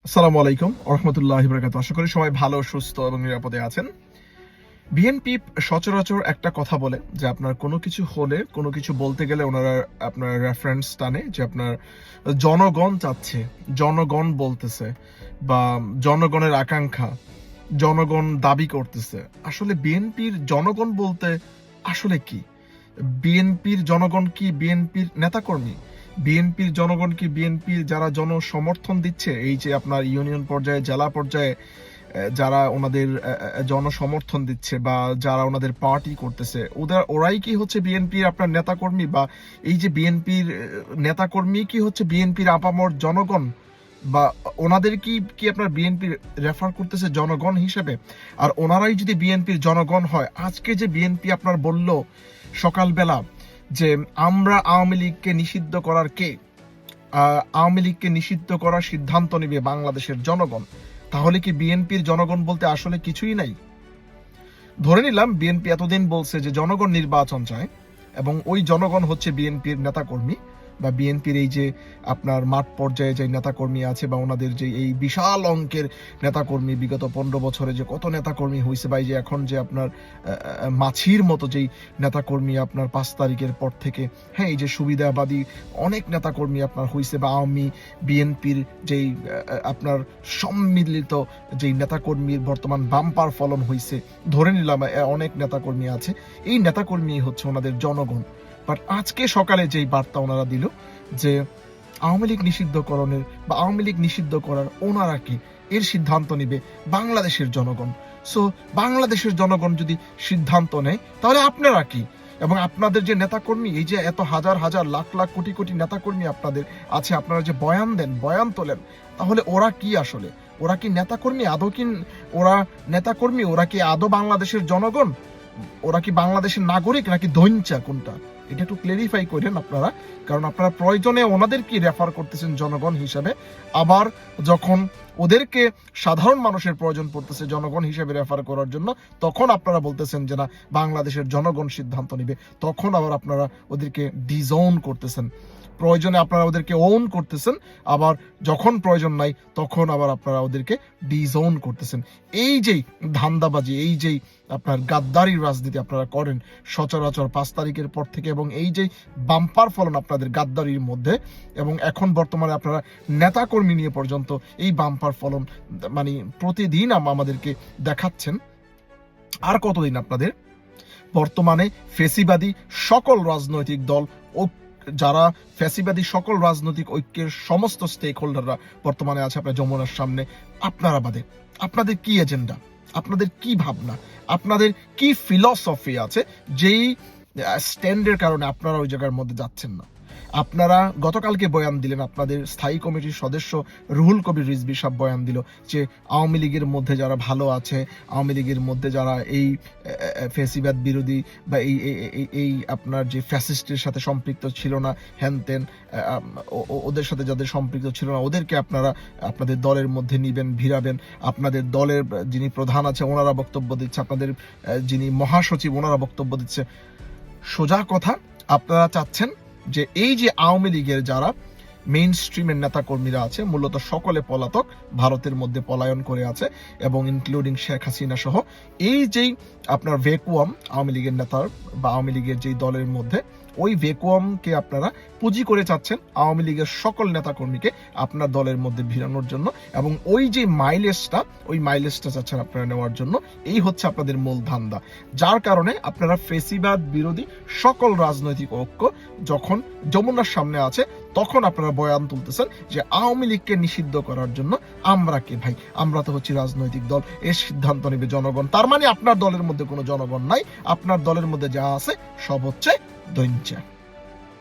আসসালামু আলাইকুম রহমতুল্লাহি বারাকাতুহু। আশা করি সবাই ভালো, সুস্থ এবং নিরাপদে আছেন। বিএনপি সচরাচর একটা কথা বলে যে আপনার কোনো কিছু হলে, কোনো কিছু বলতে গেলে ওনারা আপনার রেফারেন্স টানে যে আপনার জনগণ চাচ্ছে, জনগণ বলতেছে, বা জনগণের আকাঙ্ক্ষা, জনগণ দাবি করতেছে। আসলে বিএনপির জনগণ বলতে আসলে কি? বিএনপির জনগণ কি বিএনপির নেতাকর্মী? বিএনপির জনগণ কি বিএনপির যারা জনসমর্থন দিচ্ছে, এই যে আপনার ইউনিয়ন পর্যায়ে, জেলা পর্যায়ে যারা ওনাদের জনসমর্থন দিচ্ছে বা যারা ওনাদের পার্টি করতেছে, ওরাই কি হচ্ছে বিএনপির আপনার নেতাকর্মী? বা এই যে বিএনপির নেতাকর্মী কি হচ্ছে বিএনপির আপামর জনগণ? বা ওনাদের কি কি আপনার বিএনপি রেফার করতেছে জনগণ হিসেবে? আর ওনারাই যদি বিএনপির জনগণ হয়, আজকে যে বিএনপি আপনার বলল সকালবেলা যে আমরা আওয়ামী লীগকে নিষিদ্ধ করার কে? আওয়ামী লীগকে নিষিদ্ধ করার সিদ্ধান্ত নেবে বাংলাদেশের জনগণ। তাহলে কি বিএনপির জনগণ বলতে আসলে কিছুই নাই? ধরে নিলাম বিএনপি এতদিন বলছে যে জনগণ নির্বাচন চায় এবং ওই জনগণ হচ্ছে বিএনপির নেতাকর্মী, বা বিএনপির এই যে আপনার মাঠ পর্যায়ে যে নেতাকর্মী আছে, বা ওনাদের যে এই বিশাল অঙ্কের নেতাকর্মী, বিগত 15 বছরে যে কত নেতাকর্মী হয়েছে, বা এই যে এখন যে আপনার মাছির মতো যেই নেতাকর্মী আপনার 5 তারিখের পর থেকে, হ্যাঁ, এই যে সুবিধাবাদী অনেক নেতাকর্মী আপনার হয়েছে, বা আওয়ামী বিএনপির যেই আপনার সম্মিলিত যেই নেতাকর্মীর বর্তমান বাম্পার ফলন হয়েছে, ধরে নিলাম অনেক নেতাকর্মী আছে, এই নেতাকর্মী হচ্ছে ওনাদের জনগণ। বাট আজকে সকালে যেই বার্তা ওনারা দিল যে আওয়ামী লীগ নিষিদ্ধকরণের বা আওয়ামী লীগ নিষিদ্ধ করার ওনারা কি, এর সিদ্ধান্ত নিবে বাংলাদেশের জনগণ। সো বাংলাদেশের জনগণ যদি সিদ্ধান্ত নেয়, তাহলে আপনারা কি? এবং আপনাদের যে নেতাকর্মী, এই যে এত হাজার হাজার লাখ লাখ কোটি কোটি নেতাকর্মী আপনাদের আছে, আপনারা যে বয়ান দেন, বয়ান তোলেন, তাহলে ওরা কি আসলে? ওরা কি নেতাকর্মী? আদৌ কি ওরা নেতাকর্মী? ওরা কি আদৌ বাংলাদেশের জনগণ? ওরা কি বাংলাদেশের নাগরিক নাকি দৈঞ্চা? কোনটা? এটা একটু ক্লেরিফাই করেন আপনারা, কারণ আপনারা প্রয়োজনে ওনাদের কি রেফার করতেছেন জনগণ হিসেবে, আবার যখন ওদেরকে সাধারণ মানুষের প্রয়োজন পড়তেছে জনগণ হিসেবে রেফার করার জন্য, তখন আপনারা বলতেছেন যে না, বাংলাদেশের জনগণ সিদ্ধান্ত নিবে। তখন আবার আপনারা ওদেরকে ডিজোন করতেছেন। প্রয়োজনে আপনারা ওদেরকে ওন করতেছেন, আবার যখন প্রয়োজন নাই তখন আবার আপনারা ওদেরকে ডিজোন করতেছেন। এই যেই ধান্দাবাজি, এই যেই আপনার গাদ্দারির রাজনীতি আপনারা করেন সচরাচর 5 তারিখের পর থেকে, এবং এই যে বাম্পার ফলন আপনাদের গাদ্দারির মধ্যে, এবং এখন বর্তমানে আপনারা নেতাকর্মী নিয়ে পর্যন্ত এই বাম্পার ফলন মানে প্রতিদিন আমাদেরকে দেখাচ্ছেন। আর কতদিন আপনাদের? বর্তমানে ফেসিবাদী সকল রাজনৈতিক দল ও যারা ফ্যাসিবাদী সকল রাজনৈতিক ঐক্যের সমস্ত স্টেক হোল্ডাররা বর্তমানে আছে আপনার যমুনার সামনে। আপনারা বাদে আপনাদের কি এজেন্ডা, আপনাদের কি ভাবনা, আপনাদের কি ফিলসফি আছে যেই স্ট্যান্ডের কারণে আপনারা ওই জায়গার মধ্যে যাচ্ছেন না? আপনারা গতকালকে বয়ান দিলেন, আপনাদের স্থায়ী কমিটির সদস্য রুহুল কবির রিজভী সাহেব বয়ান দিল যে আওয়ামী লীগের মধ্যে যারা ভালো আছে, আওয়ামী লীগের মধ্যে যারা এই ফ্যাসিবাদ বিরোধী বা এই আপনার যে ফ্যাসিস্টের সাথে সম্পৃক্ত ছিল না, হ্যানতেন ওদের সাথে যাদের সম্পৃক্ত ছিল না, ওদেরকে আপনারা আপনাদের দলের মধ্যে নিবেন, ভিড়াবেন। আপনাদের দলের যিনি প্রধান আছে ওনারা বক্তব্য দিচ্ছে, আপনাদের যিনি মহাসচিব ওনারা বক্তব্য দিচ্ছে। সোজা কথা, আপনারা চাচ্ছেন যে এই যে আওয়ামী লীগের যারা মেইন স্ট্রিমের নেতাকর্মীরা আছে, মূলত সকলে পলাতক, ভারতের মধ্যে পলায়ন করে আছে, এবং ইনক্লুডিং শেখ হাসিনা সহ, এই যেই আপনার ভ্যাকুয়াম আওয়ামী লীগের নেতার বা আওয়ামী লীগের যেই দলের মধ্যে, ওই ভ্যাকুয়ামকে আপনারা পুঁজি করে চাচ্ছেন আওয়ামী লীগের সকল নেতাকর্মীকে আপনার দলের মধ্যে ভিড়ানোর জন্য, এবং ওই যে মাইলেজটা চাচ্ছেন আপনারা নেওয়ার জন্য। এই হচ্ছে আপনাদের মূল ধান্দা, যার কারণে আপনারা ফেসিবাদ বিরোধী সকল রাজনৈতিক ঐক্য যখন যমুনার সামনে আছে, তখন আপনারা বয়ান তুলতেছেন যে আওয়ামী লীগকে নিষিদ্ধ করার জন্য আমরা কে ভাই? আমরা তো হচ্ছি রাজনৈতিক দল, এর সিদ্ধান্ত নেবে জনগণ। তার মানে আপনার দলের মধ্যে কোনো জনগণ নাই, আপনার দলের মধ্যে যা আছে সব হচ্ছে দৈঞ্চা।